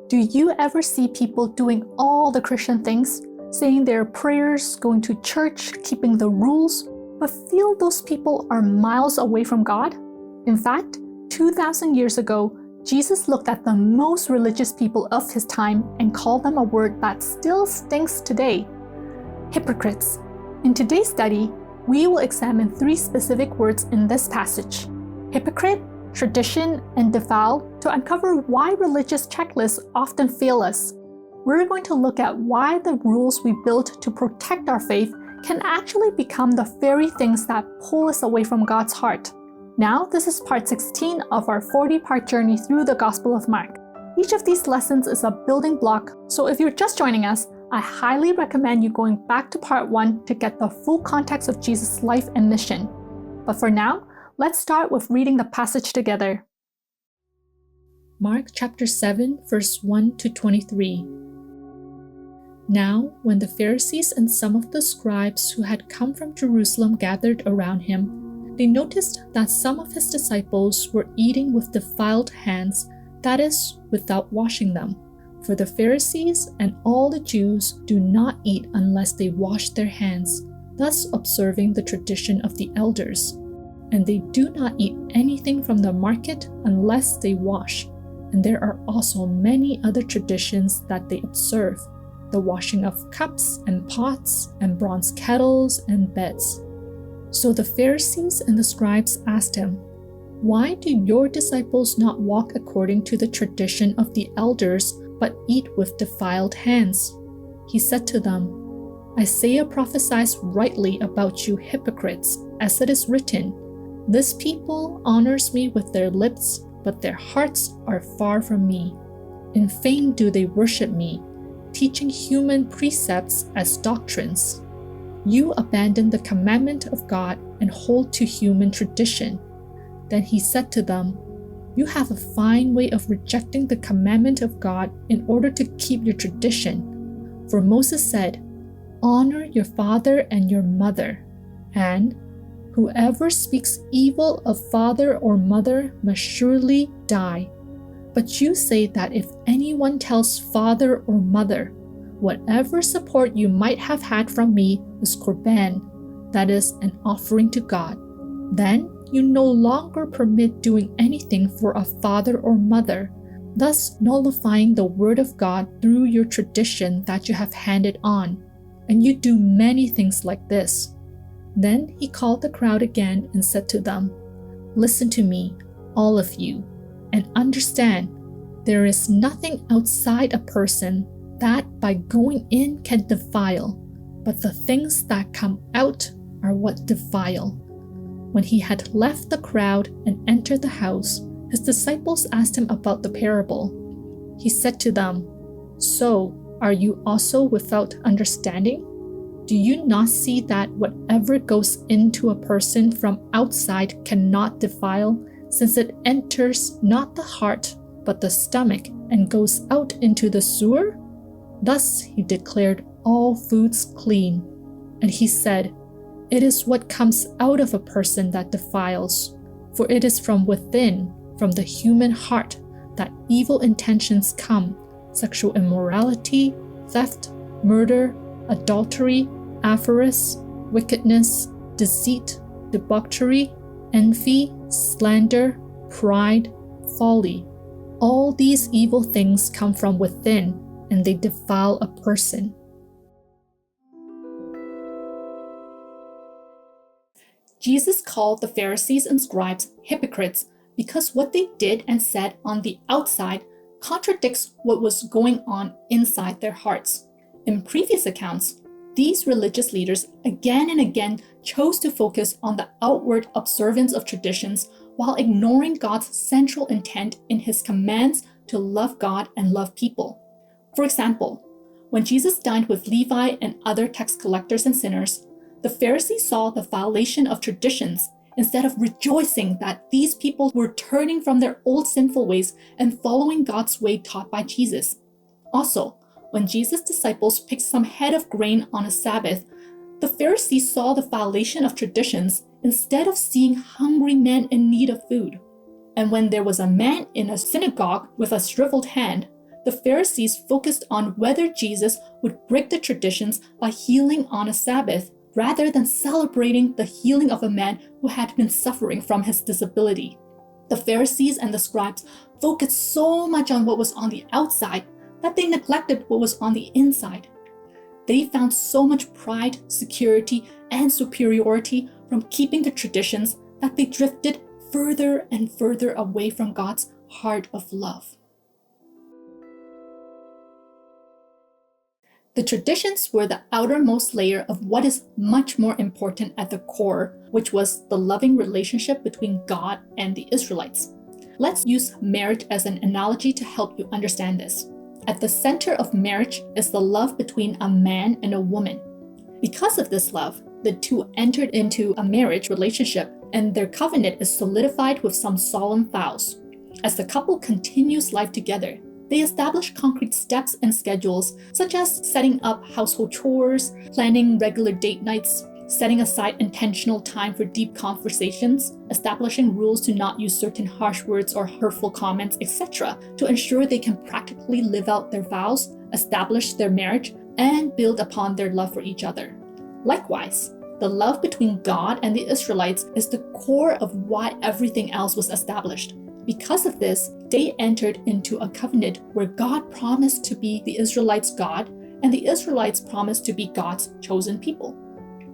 Do you ever see people doing all the Christian things, saying their prayers, going to church, keeping the rules, but feel those people are miles away from God? In fact, 2,000 years ago, Jesus looked at the most religious people of his time and called them a word that still stinks today: hypocrites. In today's study, we will examine 3 specific words in this passage: hypocrite, tradition, and defile, to uncover why religious checklists often fail us. We're going to look at why the rules we built to protect our faith can actually become the very things that pull us away from God's heart. Now, this is part 16 of our 40-part journey through the Gospel of Mark. Each of these lessons is a building block, so if you're just joining us, I highly recommend you going back to part 1 to get the full context of Jesus' life and mission. But for now, let's start with reading the passage together. Mark chapter 7, verse 1 to 23. Now, when the Pharisees and some of the scribes who had come from Jerusalem gathered around him, they noticed that some of his disciples were eating with defiled hands, that is, without washing them. For the Pharisees and all the Jews do not eat unless they wash their hands, thus observing the tradition of the elders. And they do not eat anything from the market unless they wash. And there are also many other traditions that they observe: the washing of cups and pots and bronze kettles and beds. So the Pharisees and the scribes asked him, "Why do your disciples not walk according to the tradition of the elders, but eat with defiled hands?" He said to them, "Isaiah prophesies rightly about you hypocrites, as it is written, 'This people honors me with their lips, but their hearts are far from me. In vain do they worship me, teaching human precepts as doctrines. You abandon the commandment of God and hold to human tradition." Then he said to them, "You have a fine way of rejecting the commandment of God in order to keep your tradition. For Moses said, 'Honor your father and your mother,' and 'Whoever speaks evil of father or mother must surely die.' But you say that if anyone tells father or mother, 'Whatever support you might have had from me is korban,' that is, an offering to God, then you no longer permit doing anything for a father or mother, thus nullifying the word of God through your tradition that you have handed on. And you do many things like this." Then he called the crowd again and said to them, "Listen to me, all of you, and understand, there is nothing outside a person that by going in can defile, but the things that come out are what defile." When he had left the crowd and entered the house, his disciples asked him about the parable. He said to them, "So, are you also without understanding? Do you not see that whatever goes into a person from outside cannot defile, since it enters not the heart, but the stomach, and goes out into the sewer?" Thus he declared all foods clean. And he said, "It is what comes out of a person that defiles, for it is from within, from the human heart, that evil intentions come: sexual immorality, theft, murder, adultery, avarice, wickedness, deceit, debauchery, envy, slander, pride, folly. All these evil things come from within, and they defile a person." Jesus called the Pharisees and scribes hypocrites because what they did and said on the outside contradicts what was going on inside their hearts. In previous accounts, these religious leaders again and again chose to focus on the outward observance of traditions while ignoring God's central intent in his commands to love God and love people. For example, when Jesus dined with Levi and other tax collectors and sinners, the Pharisees saw the violation of traditions instead of rejoicing that these people were turning from their old sinful ways and following God's way taught by Jesus. Also, when Jesus' disciples picked some head of grain on a Sabbath, the Pharisees saw the violation of traditions instead of seeing hungry men in need of food. And when there was a man in a synagogue with a shriveled hand, The Pharisees focused on whether Jesus would break the traditions by healing on a Sabbath, rather than celebrating the healing of a man who had been suffering from his disability. The Pharisees and the scribes focused so much on what was on the outside that they neglected what was on the inside. They found so much pride, security, and superiority from keeping the traditions that they drifted further and further away from God's heart of love. The traditions were the outermost layer of what is much more important at the core, which was the loving relationship between God and the Israelites. Let's use marriage as an analogy to help you understand this. At the center of marriage is the love between a man and a woman. Because of this love, the two entered into a marriage relationship, and their covenant is solidified with some solemn vows. As the couple continues life together, they establish concrete steps and schedules, such as setting up household chores, planning regular date nights, setting aside intentional time for deep conversations, establishing rules to not use certain harsh words or hurtful comments, etc., to ensure they can practically live out their vows, establish their marriage, and build upon their love for each other. Likewise, the love between God and the Israelites is the core of why everything else was established. Because of this, they entered into a covenant where God promised to be the Israelites' God, and the Israelites promised to be God's chosen people.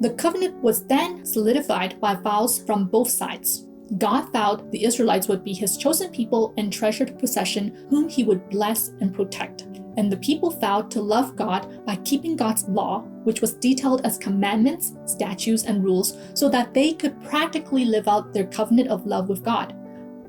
The covenant was then solidified by vows from both sides. God vowed the Israelites would be his chosen people and treasured possession, whom he would bless and protect. And the people vowed to love God by keeping God's law, which was detailed as commandments, statutes, and rules, so that they could practically live out their covenant of love with God.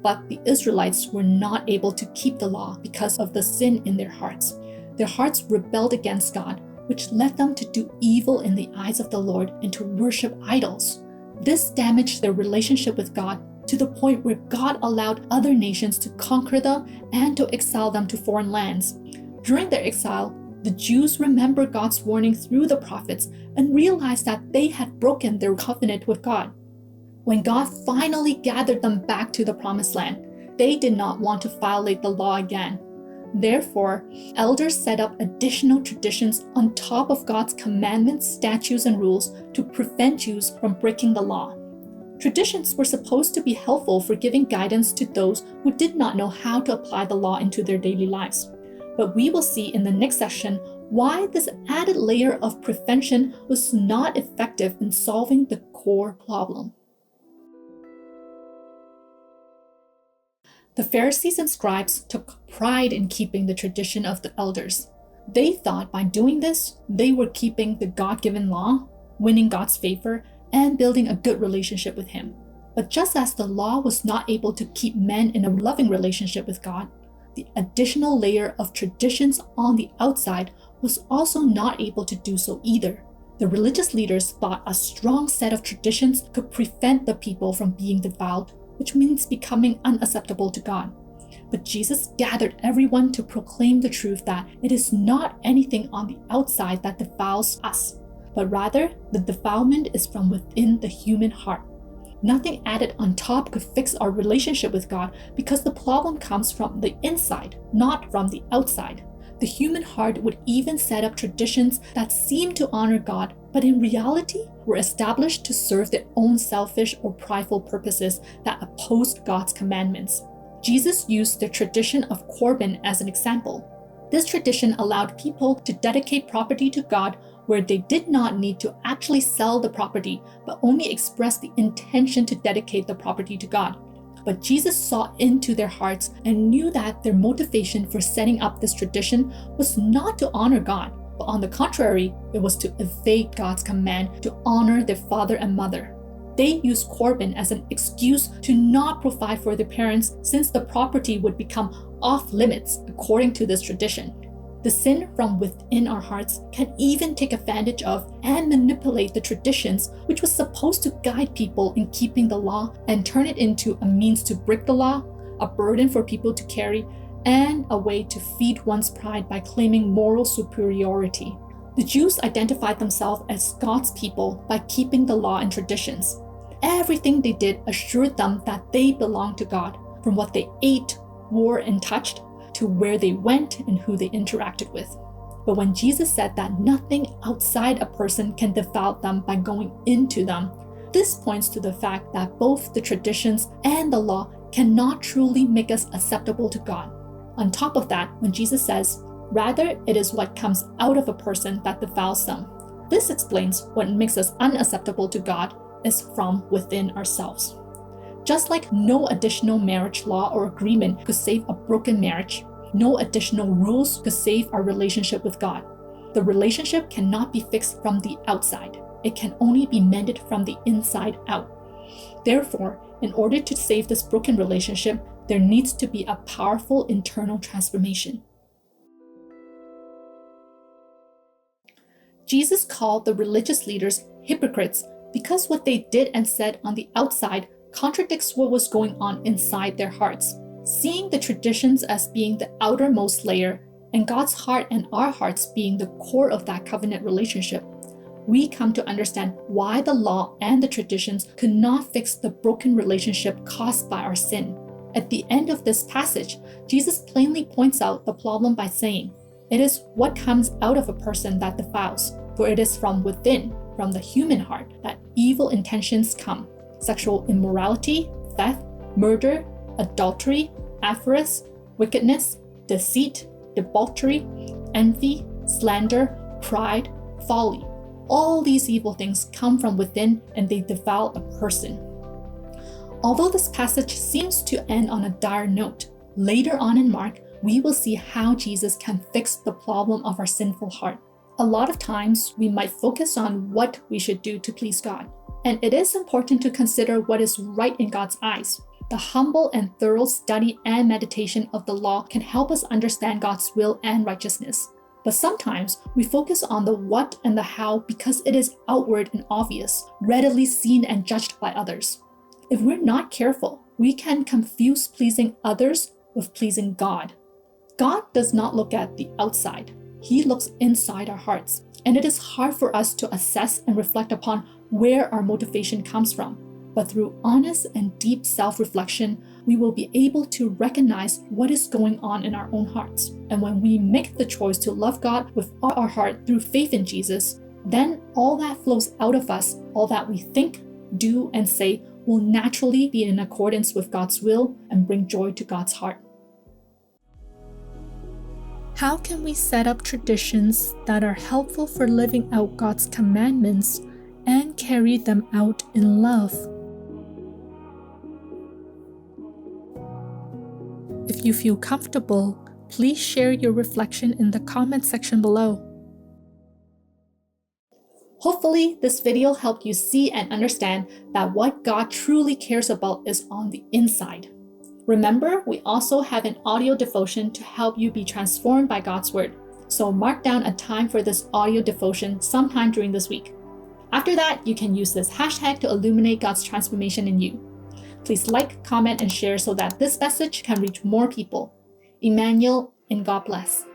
But the Israelites were not able to keep the law because of the sin in their hearts. Their hearts rebelled against God, which led them to do evil in the eyes of the Lord and to worship idols. This damaged their relationship with God to the point where God allowed other nations to conquer them and to exile them to foreign lands. During their exile, the Jews remembered God's warning through the prophets and realized that they had broken their covenant with God. When God finally gathered them back to the promised land, they did not want to violate the law again. Therefore, elders set up additional traditions on top of God's commandments, statutes, and rules to prevent Jews from breaking the law. Traditions were supposed to be helpful for giving guidance to those who did not know how to apply the law into their daily lives. But we will see in the next session why this added layer of prevention was not effective in solving the core problem. The Pharisees and scribes took pride in keeping the tradition of the elders. They thought by doing this, they were keeping the God-given law, winning God's favor, and building a good relationship with Him. But just as the law was not able to keep men in a loving relationship with God, the additional layer of traditions on the outside was also not able to do so either. The religious leaders thought a strong set of traditions could prevent the people from being defiled, which means becoming unacceptable to God. But Jesus gathered everyone to proclaim the truth that it is not anything on the outside that defiles us, but rather the defilement is from within the human heart. Nothing added on top could fix our relationship with God because the problem comes from the inside, not from the outside. The human heart would even set up traditions that seem to honor God, but in reality were established to serve their own selfish or prideful purposes that opposed God's commandments. Jesus used the tradition of Corban as an example. This tradition allowed people to dedicate property to God where they did not need to actually sell the property, but only express the intention to dedicate the property to God. But Jesus saw into their hearts and knew that their motivation for setting up this tradition was not to honor God, but on the contrary, it was to evade God's command to honor their father and mother. They used Corban as an excuse to not provide for their parents since the property would become off limits according to this tradition. The sin from within our hearts can even take advantage of and manipulate the traditions which was supposed to guide people in keeping the law and turn it into a means to break the law, a burden for people to carry, and a way to feed one's pride by claiming moral superiority. The Jews identified themselves as God's people by keeping the law and traditions. Everything they did assured them that they belonged to God, from what they ate, wore, and touched, to where they went and who they interacted with. But when Jesus said that nothing outside a person can defile them by going into them, this points to the fact that both the traditions and the law cannot truly make us acceptable to God. On top of that, when Jesus says, "Rather, it is what comes out of a person that defiles them," this explains what makes us unacceptable to God is from within ourselves. Just like no additional marriage law or agreement could save a broken marriage, no additional rules could save our relationship with God. The relationship cannot be fixed from the outside. It can only be mended from the inside out. Therefore, in order to save this broken relationship, there needs to be a powerful internal transformation. Jesus called the religious leaders hypocrites because what they did and said on the outside contradicts what was going on inside their hearts. Seeing the traditions as being the outermost layer and God's heart and our hearts being the core of that covenant relationship, we come to understand why the law and the traditions could not fix the broken relationship caused by our sin. At the end of this passage, Jesus plainly points out the problem by saying, "It is what comes out of a person that defiles, for it is from within, from the human heart, that evil intentions come: sexual immorality, theft, murder, adultery, avarice, wickedness, deceit, debauchery, envy, slander, pride, folly. All these evil things come from within and they defile a person." Although this passage seems to end on a dire note, later on in Mark, we will see how Jesus can fix the problem of our sinful heart. A lot of times, we might focus on what we should do to please God. And it is important to consider what is right in God's eyes. The humble and thorough study and meditation of the law can help us understand God's will and righteousness. But sometimes we focus on the what and the how because it is outward and obvious, readily seen and judged by others. If we're not careful, we can confuse pleasing others with pleasing God. God does not look at the outside. He looks inside our hearts. And it is hard for us to assess and reflect upon where our motivation comes from. But through honest and deep self-reflection, we will be able to recognize what is going on in our own hearts. And when we make the choice to love God with all our heart through faith in Jesus, then all that flows out of us, all that we think, do, and say will naturally be in accordance with God's will and bring joy to God's heart. How can we set up traditions that are helpful for living out God's commandments and carry them out in love? If you feel comfortable, please share your reflection in the comment section below. Hopefully, this video helped you see and understand that what God truly cares about is on the inside. Remember, we also have an audio devotion to help you be transformed by God's word. So mark down a time for this audio devotion sometime during this week. After that, you can use this hashtag to illuminate God's transformation in you. Please like, comment, and share so that this message can reach more people. Emmanuel, and God bless.